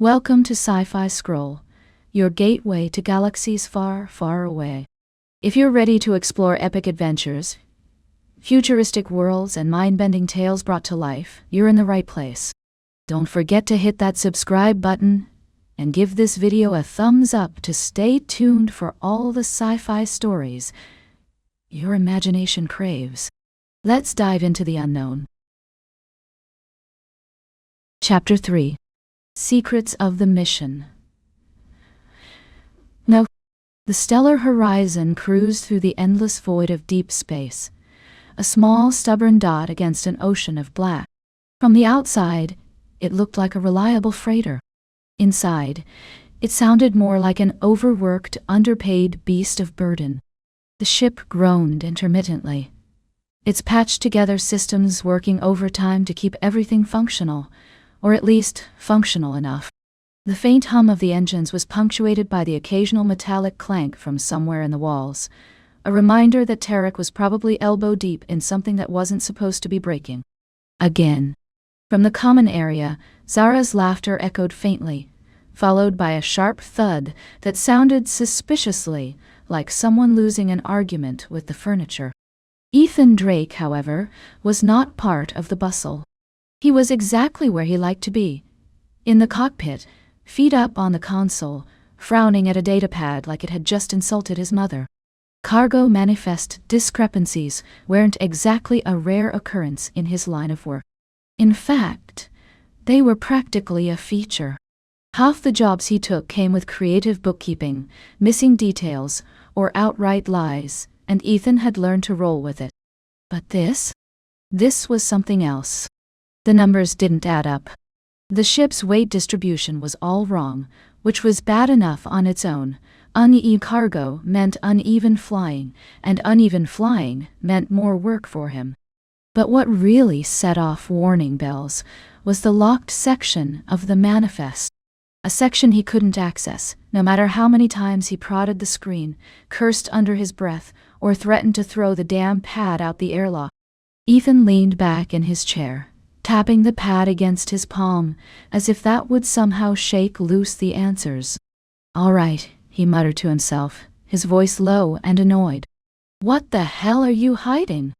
Welcome to Sci-Fi Scroll, your gateway to galaxies far, far away. If you're ready to explore epic adventures, futuristic worlds, and mind-bending tales brought to life, you're in the right place. Don't forget to hit that subscribe button and give this video a thumbs up to stay tuned for all the sci-fi stories your imagination craves. Let's dive into the unknown. Chapter 3. Secrets of the Mission. Now, the stellar horizon cruised through the endless void of deep space, a small, stubborn dot against an ocean of black. From the outside, it looked like a reliable freighter. Inside, it sounded more like an overworked, underpaid beast of burden. The ship groaned intermittently, its patched-together systems working overtime to keep everything functional, or at least functional enough. The faint hum of the engines was punctuated by the occasional metallic clank from somewhere in the walls, a reminder that Tarek was probably elbow-deep in something that wasn't supposed to be breaking. Again. From the common area, Zara's laughter echoed faintly, followed by a sharp thud that sounded suspiciously like someone losing an argument with the furniture. Ethan Drake, however, was not part of the bustle. He was exactly where he liked to be, in the cockpit, feet up on the console, frowning at a datapad like it had just insulted his mother. Cargo manifest discrepancies weren't exactly a rare occurrence in his line of work. In fact, they were practically a feature. Half the jobs he took came with creative bookkeeping, missing details, or outright lies, and Ethan had learned to roll with it. But this was something else. The numbers didn't add up. The ship's weight distribution was all wrong, which was bad enough on its own. Uneven cargo meant uneven flying, and uneven flying meant more work for him. But what really set off warning bells was the locked section of the manifest. A section he couldn't access, no matter how many times he prodded the screen, cursed under his breath, or threatened to throw the damn pad out the airlock. Ethan leaned back in his chair, tapping the pad against his palm, as if that would somehow shake loose the answers. "All right," he muttered to himself, his voice low and annoyed. "What the hell are you hiding?"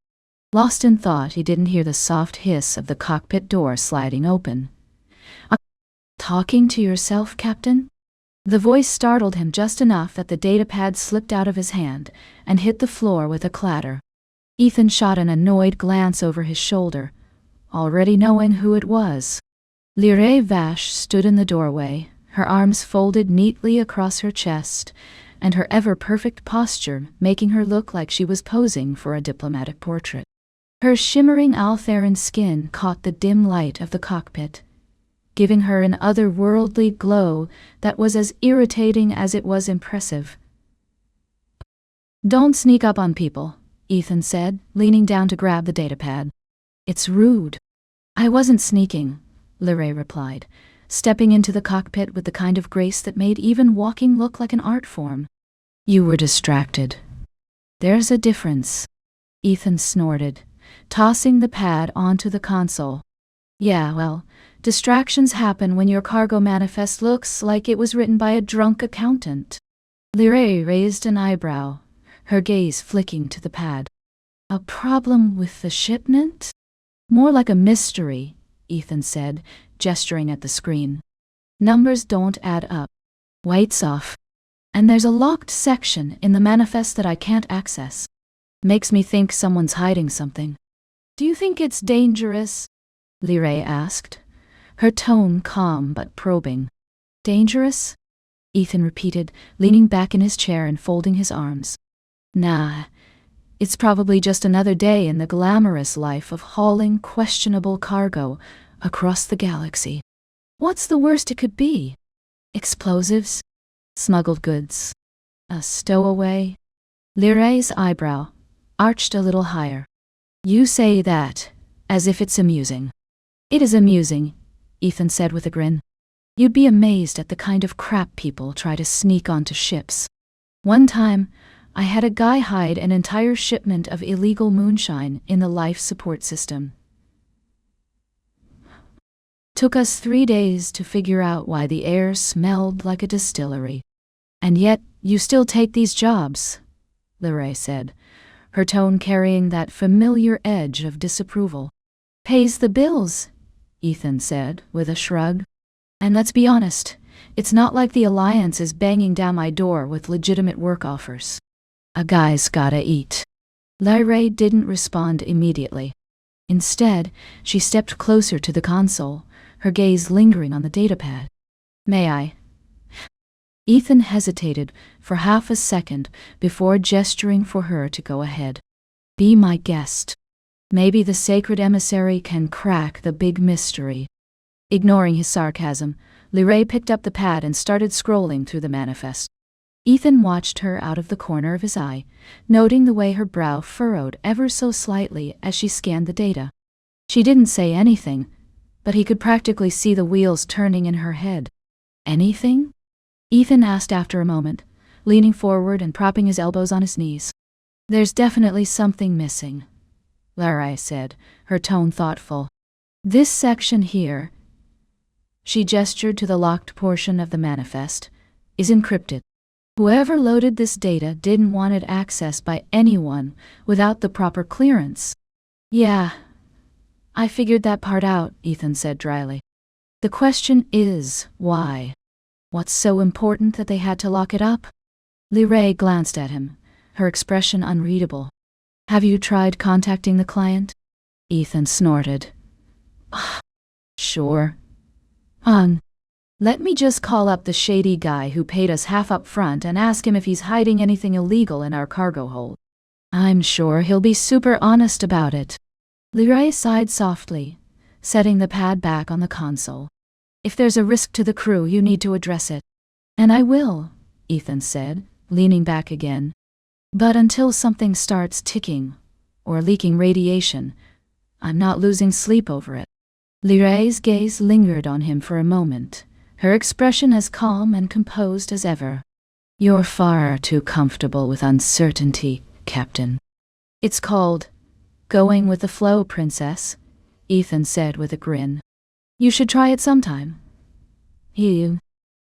Lost in thought, he didn't hear the soft hiss of the cockpit door sliding open. "Talking to yourself, Captain?" The voice startled him just enough that the datapad slipped out of his hand and hit the floor with a clatter. Ethan shot an annoyed glance over his shoulder, already knowing who it was. Lirae Vash stood in the doorway, her arms folded neatly across her chest, and her ever-perfect posture making her look like she was posing for a diplomatic portrait. Her shimmering Altheran skin caught the dim light of the cockpit, giving her an otherworldly glow that was as irritating as it was impressive. "Don't sneak up on people," Ethan said, leaning down to grab the datapad. "It's rude." "I wasn't sneaking," Lirae replied, stepping into the cockpit with the kind of grace that made even walking look like an art form. "You were distracted." "There's a difference," Ethan snorted, tossing the pad onto the console. "Yeah, well, distractions happen when your cargo manifest looks like it was written by a drunk accountant." Lirae raised an eyebrow, her gaze flicking to the pad. "A problem with the shipment?" "More like a mystery," Ethan said, gesturing at the screen. "Numbers don't add up. White's off. And there's a locked section in the manifest that I can't access. Makes me think someone's hiding something." "Do you think it's dangerous?" Lirae asked, her tone calm but probing. "Dangerous?" Ethan repeated, leaning back in his chair and folding his arms. "Nah. It's probably just another day in the glamorous life of hauling questionable cargo across the galaxy. What's the worst it could be? Explosives? Smuggled goods? A stowaway?" Lirae's eyebrow arched a little higher. "You say that as if it's amusing." "It is amusing," Ethan said with a grin. "You'd be amazed at the kind of crap people try to sneak onto ships. One time, I had a guy hide an entire shipment of illegal moonshine in the life support system. Took us 3 days to figure out why the air smelled like a distillery. And yet, you still take these jobs, Lirae said, her tone carrying that familiar edge of disapproval. Pays the bills, Ethan said, with a shrug. And let's be honest, it's not like the Alliance is banging down my door with legitimate work offers. A guy's gotta eat. Lirae didn't respond immediately. Instead, she stepped closer to the console, her gaze lingering on the datapad. May I? Ethan hesitated for half a second before gesturing for her to go ahead. Be my guest. Maybe the sacred emissary can crack the big mystery. Ignoring his sarcasm, Lirae picked up the pad and started scrolling through the manifest. Ethan watched her out of the corner of his eye, noting the way her brow furrowed ever so slightly as she scanned the data. She didn't say anything, but he could practically see the wheels turning in her head. Anything? Ethan asked after a moment, leaning forward and propping his elbows on his knees. There's definitely something missing, Lirae said, her tone thoughtful. This section here, she gestured to the locked portion of the manifest, is encrypted. Whoever loaded this data didn't want it accessed by anyone without the proper clearance. Yeah, I figured that part out, Ethan said dryly. The question is, why? What's so important that they had to lock it up? Lirae glanced at him, her expression unreadable. Have you tried contacting the client? Ethan snorted. Sure. Let me just call up the shady guy who paid us half up front and ask him if he's hiding anything illegal in our cargo hold. I'm sure he'll be super honest about it. Lirae sighed softly, setting the pad back on the console. If there's a risk to the crew, you need to address it. And I will, Ethan said, leaning back again. But until something starts ticking, or leaking radiation, I'm not losing sleep over it. Lirae's gaze lingered on him for a moment, her expression as calm and composed as ever. You're far too comfortable with uncertainty, Captain. It's called going with the flow, Princess, Ethan said with a grin. You should try it sometime. You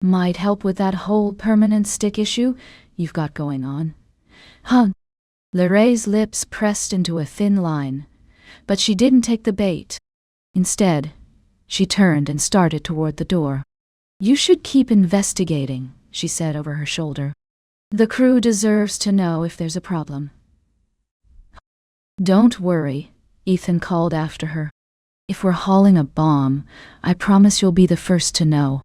might help with that whole permanent stick issue you've got going on. Lirae's lips pressed into a thin line, but she didn't take the bait. Instead, she turned and started toward the door. You should keep investigating, she said over her shoulder. The crew deserves to know if there's a problem. Don't worry, Ethan called after her. If we're hauling a bomb, I promise you'll be the first to know.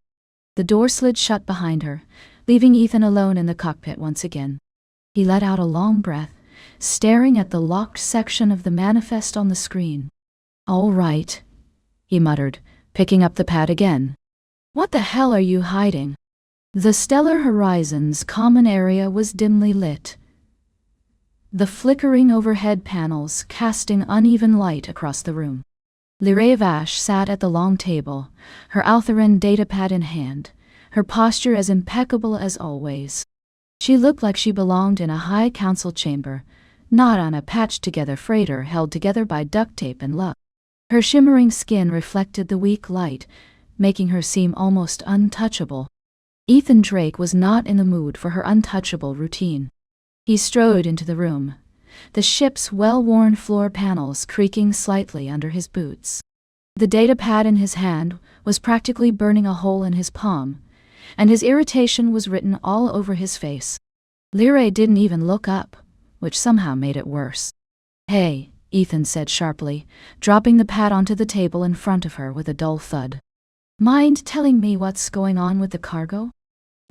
The door slid shut behind her, leaving Ethan alone in the cockpit once again. He let out a long breath, staring at the locked section of the manifest on the screen. All right, he muttered, picking up the pad again. What the hell are you hiding? The stellar horizon's common area was dimly lit, the flickering overhead panels casting uneven light across the room. Lirae Vash sat at the long table, her Altheran datapad in hand, her posture as impeccable as always. She looked like she belonged in a high council chamber, not on a patched-together freighter held together by duct tape and luck. Her shimmering skin reflected the weak light, making her seem almost untouchable. Ethan Drake was not in the mood for her untouchable routine. He strode into the room, the ship's well-worn floor panels creaking slightly under his boots. The datapad in his hand was practically burning a hole in his palm, and his irritation was written all over his face. Lirae didn't even look up, which somehow made it worse. Hey, Ethan said sharply, dropping the pad onto the table in front of her with a dull thud. Mind telling me what's going on with the cargo?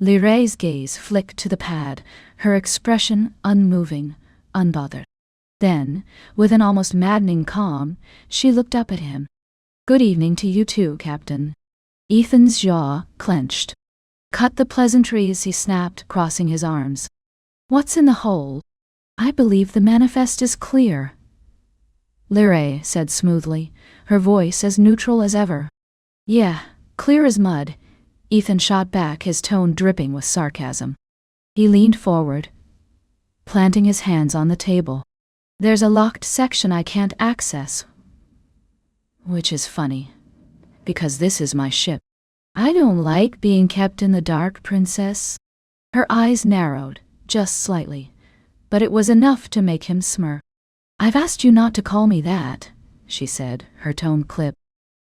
Lirae's gaze flicked to the pad, her expression unmoving, unbothered. Then, with an almost maddening calm, she looked up at him. Good evening to you too, Captain. Ethan's jaw clenched. Cut the pleasantries, he snapped, crossing his arms. What's in the hole? I believe the manifest is clear. Lirae said smoothly, her voice as neutral as ever. Yeah, clear as mud, Ethan shot back, his tone dripping with sarcasm. He leaned forward, planting his hands on the table. There's a locked section I can't access. Which is funny. Because this is my ship. I don't like being kept in the dark, princess. Her eyes narrowed, just slightly, but it was enough to make him smirk. I've asked you not to call me that, she said, her tone clipped.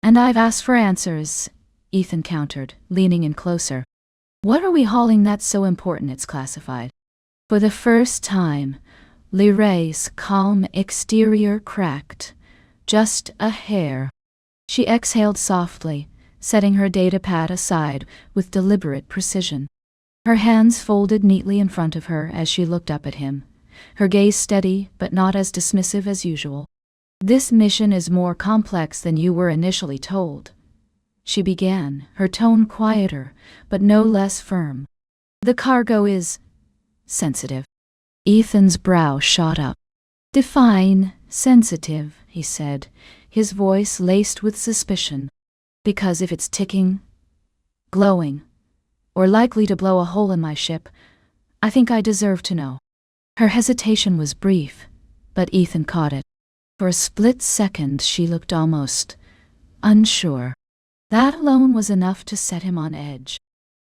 And I've asked for answers, Ethan countered, leaning in closer. What are we hauling that's so important it's classified? For the first time, Lirae's calm exterior cracked, just a hair. She exhaled softly, setting her datapad aside with deliberate precision. Her hands folded neatly in front of her as she looked up at him, her gaze steady but not as dismissive as usual. This mission is more complex than you were initially told, she began, her tone quieter but no less firm. The cargo is sensitive. Ethan's brow shot up. Define sensitive, he said, his voice laced with suspicion. Because if it's ticking, glowing, or likely to blow a hole in my ship, I think I deserve to know. Her hesitation was brief, but Ethan caught it. For a split second she looked almost unsure. That alone was enough to set him on edge.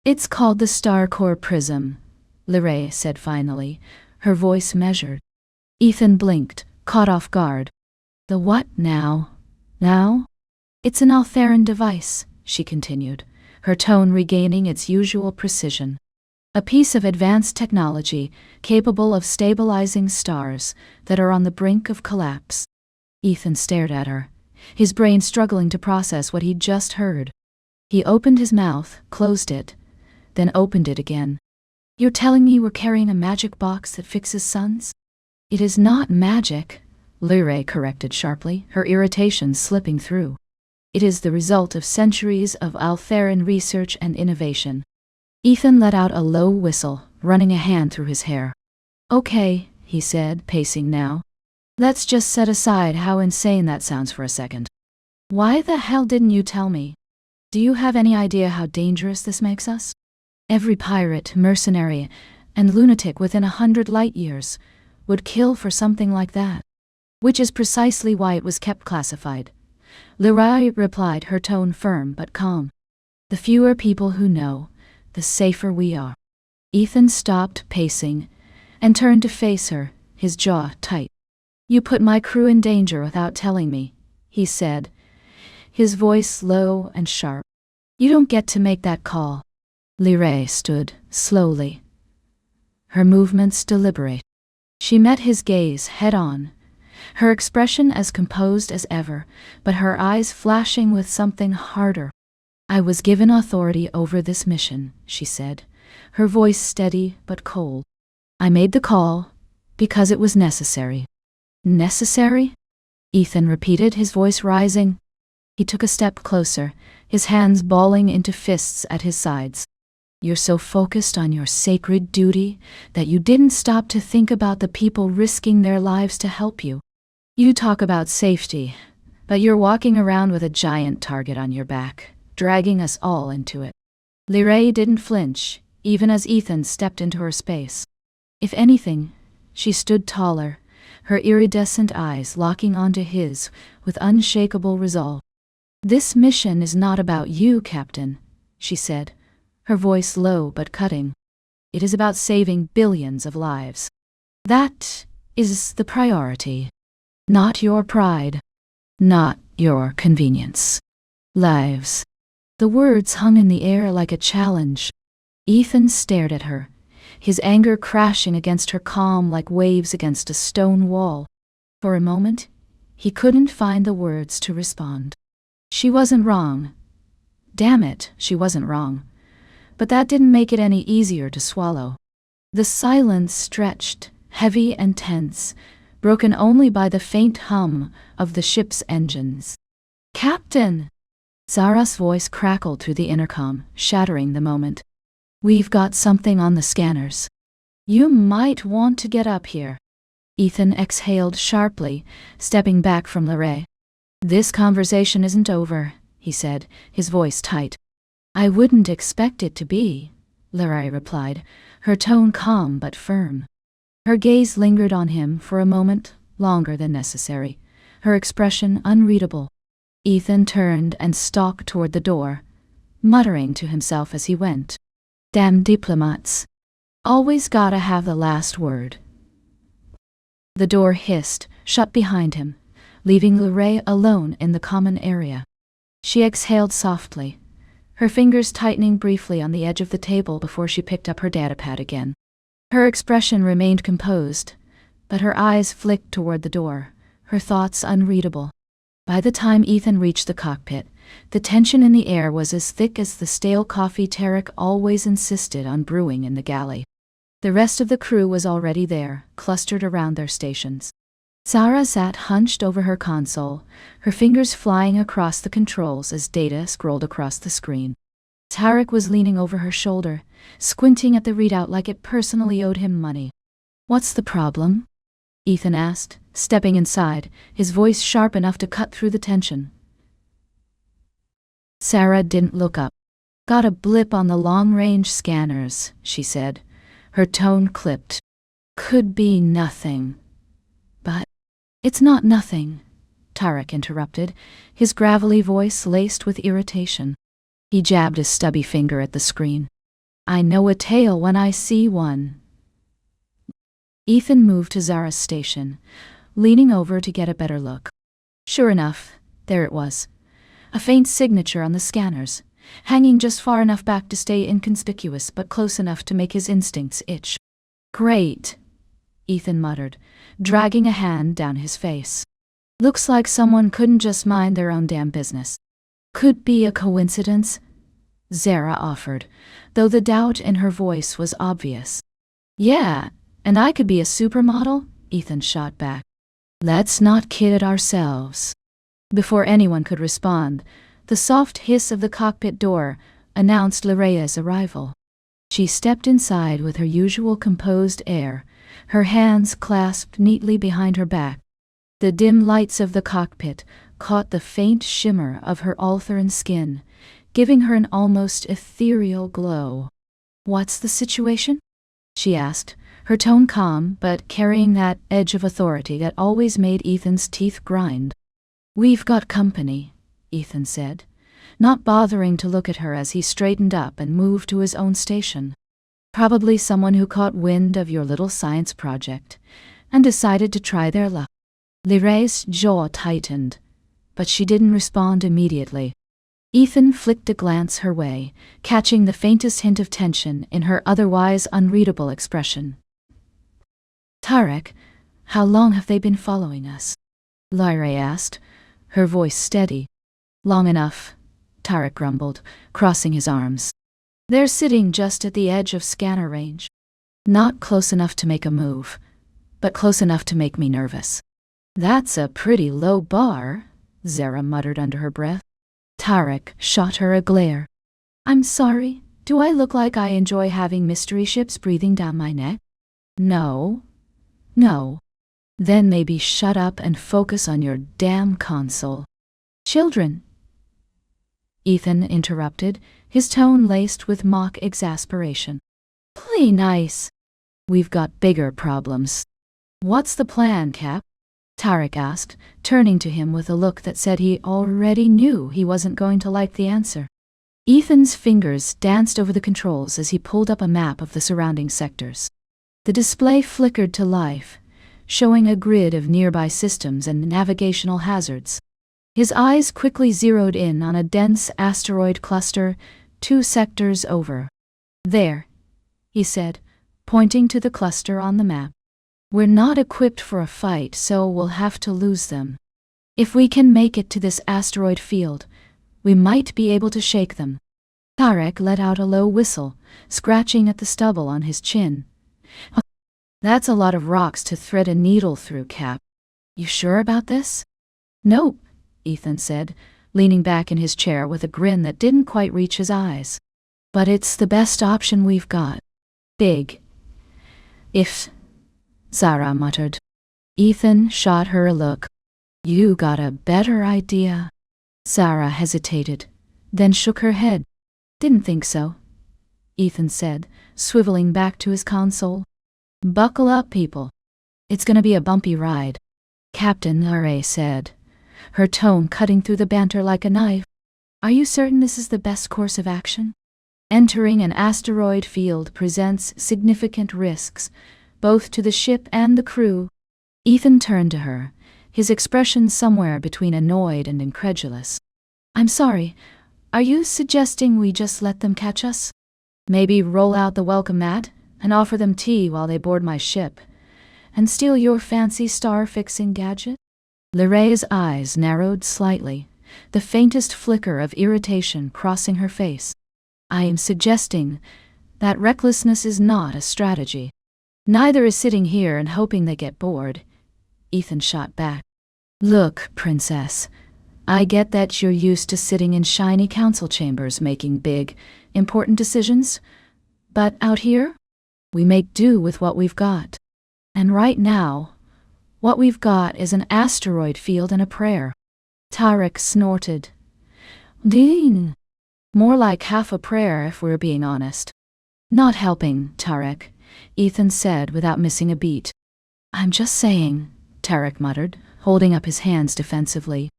It's called the Star-Core Prism, Lirae said finally, her voice measured. Ethan blinked, caught off guard. The what now? Now? It's an Altheran device, she continued, her tone regaining its usual precision. A piece of advanced technology capable of stabilizing stars that are on the brink of collapse. Ethan stared at her, his brain struggling to process what he'd just heard. He opened his mouth, closed it, then opened it again. You're telling me we're carrying a magic box that fixes suns? It is not magic, Lirae corrected sharply, her irritation slipping through. It is the result of centuries of Altheran research and innovation. Ethan let out a low whistle, running a hand through his hair. Okay, he said, pacing now. Let's just set aside how insane that sounds for a second. Why the hell didn't you tell me? Do you have any idea how dangerous this makes us? Every pirate, mercenary, and lunatic within 100 light-years would kill for something like that. Which is precisely why it was kept classified. Lirae replied, her tone firm but calm. The fewer people who know, the safer we are. Ethan stopped pacing and turned to face her, his jaw tight. You put my crew in danger without telling me, he said, his voice low and sharp. You don't get to make that call. Lirae stood, slowly, her movements deliberate. She met his gaze head-on, her expression as composed as ever, but her eyes flashing with something harder. I was given authority over this mission, she said, her voice steady but cold. I made the call because it was necessary. Necessary? Ethan repeated, his voice rising. He took a step closer, his hands balling into fists at his sides. You're so focused on your sacred duty that you didn't stop to think about the people risking their lives to help you. You talk about safety, but you're walking around with a giant target on your back, dragging us all into it. Lirae didn't flinch, even as Ethan stepped into her space. If anything, she stood taller, her iridescent eyes locking onto his with unshakable resolve. This mission is not about you, Captain, she said, her voice low but cutting. It is about saving billions of lives. That is the priority. Not your pride. Not your convenience. Lives. The words hung in the air like a challenge. Ethan stared at her, his anger crashing against her calm like waves against a stone wall. For a moment, he couldn't find the words to respond. She wasn't wrong. Damn it, she wasn't wrong. But that didn't make it any easier to swallow. The silence stretched, heavy and tense, broken only by the faint hum of the ship's engines. Captain! Zara's voice crackled through the intercom, shattering the moment. We've got something on the scanners. You might want to get up here. Ethan exhaled sharply, stepping back from Lirae. This conversation isn't over, he said, his voice tight. I wouldn't expect it to be, Lirae replied, her tone calm but firm. Her gaze lingered on him for a moment, longer than necessary, her expression unreadable. Ethan turned and stalked toward the door, muttering to himself as he went. Damn diplomats. Always gotta have the last word. The door hissed, shut behind him, leaving Lirae alone in the common area. She exhaled softly, her fingers tightening briefly on the edge of the table before she picked up her datapad again. Her expression remained composed, but her eyes flicked toward the door, her thoughts unreadable. By the time Ethan reached the cockpit, the tension in the air was as thick as the stale coffee Tarek always insisted on brewing in the galley. The rest of the crew was already there, clustered around their stations. Zara sat hunched over her console, her fingers flying across the controls as data scrolled across the screen. Tarek was leaning over her shoulder, squinting at the readout like it personally owed him money. "What's the problem?" Ethan asked, stepping inside, his voice sharp enough to cut through the tension. Sarah didn't look up. "Got a blip on the long-range scanners," she said, her tone clipped. "Could be nothing. But it's not nothing," Tarek interrupted, his gravelly voice laced with irritation. He jabbed a stubby finger at the screen. "I know a tale when I see one." Ethan moved to Zara's station, leaning over to get a better look. Sure enough, there it was. A faint signature on the scanners, hanging just far enough back to stay inconspicuous but close enough to make his instincts itch. "Great," Ethan muttered, dragging a hand down his face. "Looks like someone couldn't just mind their own damn business." "Could be a coincidence," Zara offered, though the doubt in her voice was obvious. "Yeah, and I could be a supermodel," Ethan shot back. "Let's not kid ourselves." Before anyone could respond, the soft hiss of the cockpit door announced Lirae's arrival. She stepped inside with her usual composed air, her hands clasped neatly behind her back. The dim lights of the cockpit caught the faint shimmer of her Altheran skin, giving her an almost ethereal glow. "What's the situation?" she asked, her tone calm but carrying that edge of authority that always made Ethan's teeth grind. "We've got company," Ethan said, not bothering to look at her as he straightened up and moved to his own station. "Probably someone who caught wind of your little science project and decided to try their luck." Lirae's jaw tightened, but she didn't respond immediately. Ethan flicked a glance her way, catching the faintest hint of tension in her otherwise unreadable expression. "Tarek, how long have they been following us?" Lirae asked, her voice steady. "Long enough," Tarek grumbled, crossing his arms. "They're sitting just at the edge of scanner range. Not close enough to make a move, but close enough to make me nervous." "That's a pretty low bar," Zara muttered under her breath. Tarek shot her a glare. "I'm sorry, do I look like I enjoy having mystery ships breathing down my neck?" No. "Then maybe shut up and focus on your damn console." "Children," Ethan interrupted, his tone laced with mock exasperation. "Play nice. We've got bigger problems." "What's the plan, Cap?" Tarek asked, turning to him with a look that said he already knew he wasn't going to like the answer. Ethan's fingers danced over the controls as he pulled up a map of the surrounding sectors. The display flickered to life, showing a grid of nearby systems and navigational hazards. His eyes quickly zeroed in on a dense asteroid cluster 2 sectors over. "There," he said, pointing to the cluster on the map. "We're not equipped for a fight, so we'll have to lose them. If we can make it to this asteroid field, we might be able to shake them." Tarek let out a low whistle, scratching at the stubble on his chin. "That's a lot of rocks to thread a needle through, Cap. You sure about this?" "Nope," Ethan said, leaning back in his chair with a grin that didn't quite reach his eyes. "But it's the best option we've got. Big. If..." Zara muttered. Ethan shot her a look. "You got a better idea?" Zara hesitated, then shook her head. "Didn't think so," Ethan said, swiveling back to his console. "Buckle up, people. It's gonna be a bumpy ride." Captain Lirae said, her tone cutting through the banter like a knife. Are you certain this is the best course of action? Entering an asteroid field presents significant risks, both to the ship and the crew. Ethan turned to her, his expression somewhere between annoyed and incredulous. I'm sorry, are you suggesting we just let them catch us? Maybe roll out the welcome mat and offer them tea while they board my ship, and steal your fancy star-fixing gadget? Lirae's eyes narrowed slightly, the faintest flicker of irritation crossing her face. I am suggesting that recklessness is not a strategy. Neither is sitting here and hoping they get bored. Ethan shot back. Look, Princess, I get that you're used to sitting in shiny council chambers making big, important decisions, but out here, we make do with what we've got. And right now, what we've got is an asteroid field and a prayer. Tarek snorted. Dean. More like half a prayer if we're being honest. Not helping, Tarek, Ethan said without missing a beat. I'm just saying, Tarek muttered, holding up his hands defensively.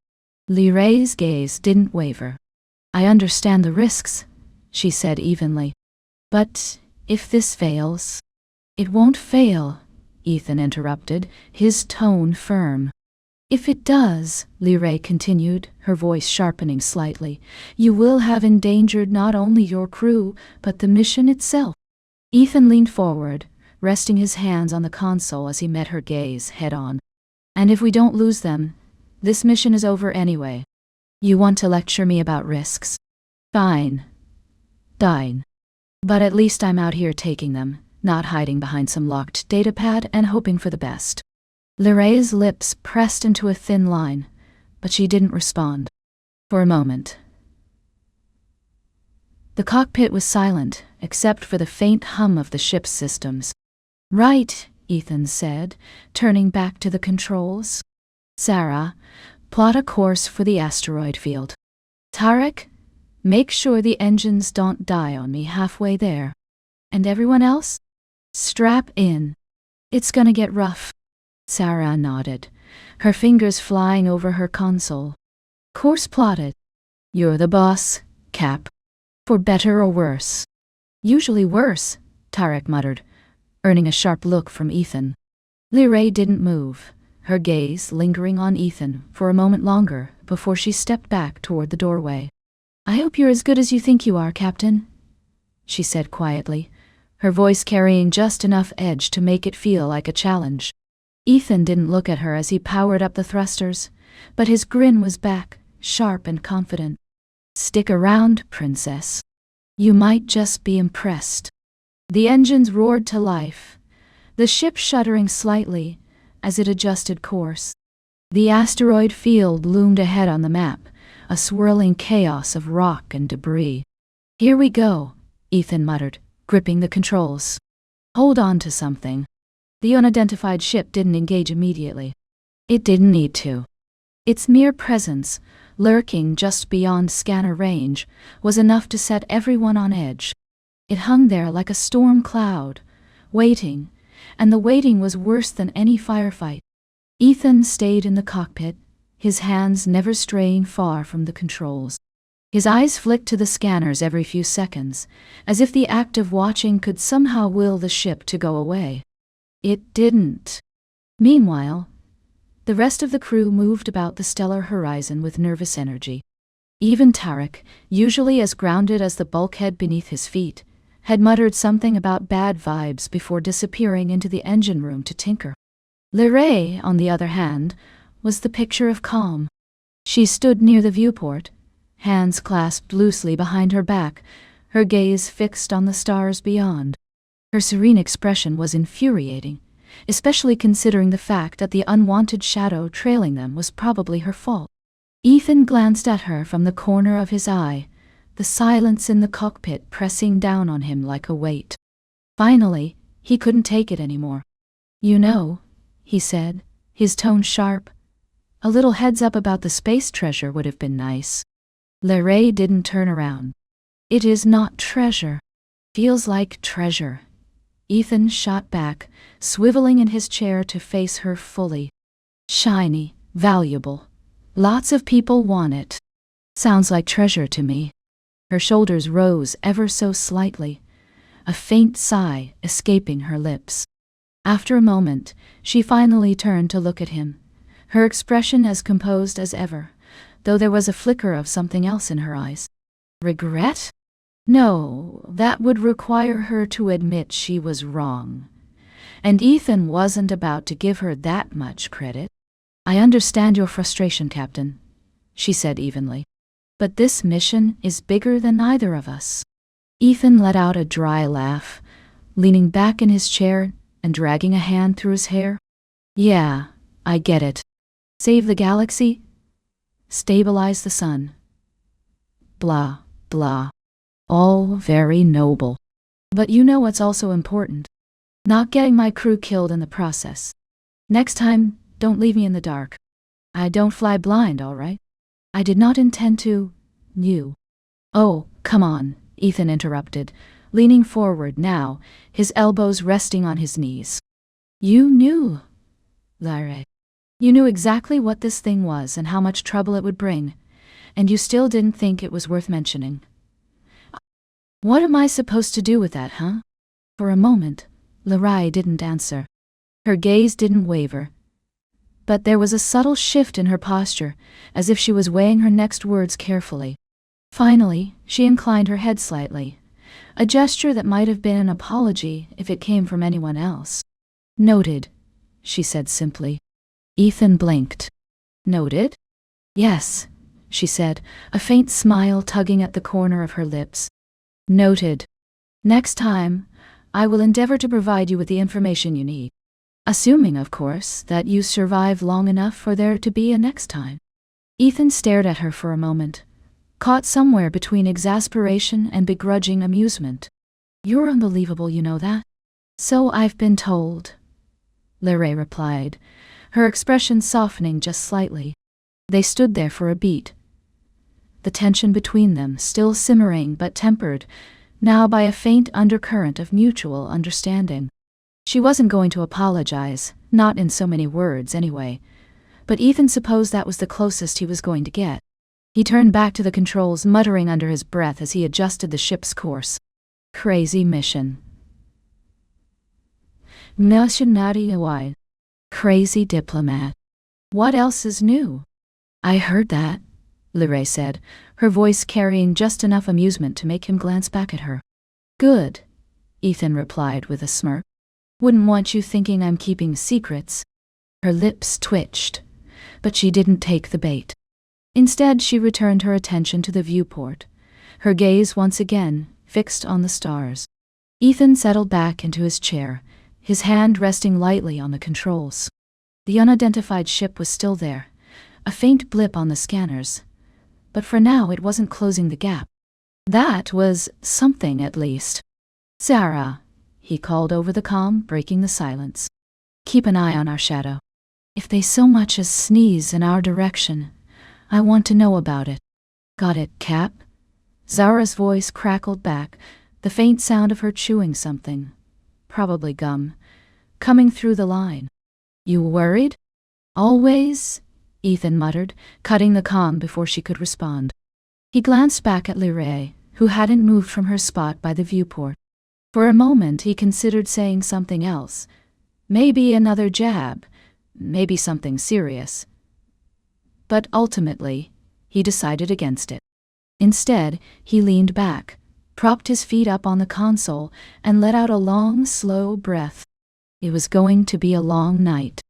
Lirae's gaze didn't waver. I understand the risks, she said evenly. But if this fails... It won't fail, Ethan interrupted, his tone firm. If it does, Lirae continued, her voice sharpening slightly, you will have endangered not only your crew, but the mission itself. Ethan leaned forward, resting his hands on the console as he met her gaze head-on. And if we don't lose them, this mission is over anyway. You want to lecture me about risks? Fine. But at least I'm out here taking them, not hiding behind some locked datapad and hoping for the best. Lirae's lips pressed into a thin line, but she didn't respond. For a moment. The cockpit was silent, except for the faint hum of the ship's systems. Right, Ethan said, turning back to the controls. Sarah, plot a course for the asteroid field. Tarek, make sure the engines don't die on me halfway there. And everyone else? Strap in. It's gonna get rough. Sarah nodded, her fingers flying over her console. Course plotted. You're the boss, Cap. For better or worse. Usually worse, Tarek muttered, earning a sharp look from Ethan. Lirae didn't move, her gaze lingering on Ethan for a moment longer before she stepped back toward the doorway. I hope you're as good as you think you are, Captain, she said quietly, her voice carrying just enough edge to make it feel like a challenge. Ethan didn't look at her as he powered up the thrusters, but his grin was back, sharp and confident. Stick around, Princess. You might just be impressed. The engines roared to life, the ship shuddering slightly as it adjusted course. The asteroid field loomed ahead on the map, a swirling chaos of rock and debris. Here we go, Ethan muttered, gripping the controls. Hold on to something. The unidentified ship didn't engage immediately. It didn't need to. Its mere presence, lurking just beyond scanner range, was enough to set everyone on edge. It hung there like a storm cloud, waiting, and the waiting was worse than any firefight. Ethan stayed in the cockpit, his hands never straying far from the controls. His eyes flicked to the scanners every few seconds, as if the act of watching could somehow will the ship to go away. It didn't. Meanwhile, the rest of the crew moved about the stellar horizon with nervous energy. Even Tarek, usually as grounded as the bulkhead beneath his feet, had muttered something about bad vibes before disappearing into the engine room to tinker. Lirae, on the other hand, was the picture of calm. She stood near the viewport, hands clasped loosely behind her back, her gaze fixed on the stars beyond. Her serene expression was infuriating, especially considering the fact that the unwanted shadow trailing them was probably her fault. Ethan glanced at her from the corner of his eye, the silence in the cockpit pressing down on him like a weight. Finally, he couldn't take it anymore. You know, he said, his tone sharp, a little heads up about the space treasure would have been nice. Lirae didn't turn around. It is not treasure. Feels like treasure. Ethan shot back, swiveling in his chair to face her fully. Shiny, valuable, Lots of people want it. Sounds like treasure to me. Her shoulders rose ever so slightly, a faint sigh escaping her lips. After a moment, she finally turned to look at him, her expression as composed as ever, though there was a flicker of something else in her eyes. Regret? No, that would require her to admit she was wrong. And Ethan wasn't about to give her that much credit. I understand your frustration, Captain, she said evenly. But this mission is bigger than either of us. Ethan let out a dry laugh, leaning back in his chair and dragging a hand through his hair. Yeah, I get it. Save the galaxy? Stabilize the sun. Blah, blah. All very noble. But you know what's also important. Not getting my crew killed in the process. Next time, don't leave me in the dark. I don't fly blind, all right? I did not intend to. You. Oh, come on, Ethan interrupted, leaning forward now, his elbows resting on his knees. You knew, Lirae. You knew exactly what this thing was and how much trouble it would bring, and you still didn't think it was worth mentioning. What am I supposed to do with that, huh? For a moment, Lirae didn't answer. Her gaze didn't waver. But there was a subtle shift in her posture, as if she was weighing her next words carefully. Finally, she inclined her head slightly, a gesture that might have been an apology if it came from anyone else. Noted, she said simply. Ethan blinked. Noted? Yes, she said, a faint smile tugging at the corner of her lips. Noted. Next time, I will endeavor to provide you with the information you need. Assuming, of course, that you survive long enough for there to be a next time. Ethan stared at her for a moment, caught somewhere between exasperation and begrudging amusement. You're unbelievable, you know that? So I've been told, Lirae replied, her expression softening just slightly. They stood there for a beat, the tension between them still simmering but tempered, now by a faint undercurrent of mutual understanding. She wasn't going to apologize, not in so many words anyway, but Ethan supposed that was the closest he was going to get. He turned back to the controls, muttering under his breath as he adjusted the ship's course. Crazy mission. HFY. Crazy diplomat. What else is new? I heard that, Lirae said, her voice carrying just enough amusement to make him glance back at her. Good, Ethan replied with a smirk. Wouldn't want you thinking I'm keeping secrets. Her lips twitched, but she didn't take the bait. Instead, she returned her attention to the viewport, her gaze once again fixed on the stars. Ethan settled back into his chair, his hand resting lightly on the controls. The unidentified ship was still there, a faint blip on the scanners, but for now it wasn't closing the gap. That was something, at least. Sarah, he called over the comm, breaking the silence. Keep an eye on our shadow. If they so much as sneeze in our direction, I want to know about it. Got it, Cap? Zara's voice crackled back, the faint sound of her chewing something, probably gum, coming through the line. You worried? Always, Ethan muttered, cutting the comm before she could respond. He glanced back at Lirae, who hadn't moved from her spot by the viewport. For a moment he considered saying something else. Maybe another jab, maybe something serious. But ultimately, he decided against it. Instead, he leaned back, propped his feet up on the console, and let out a long, slow breath. It was going to be a long night.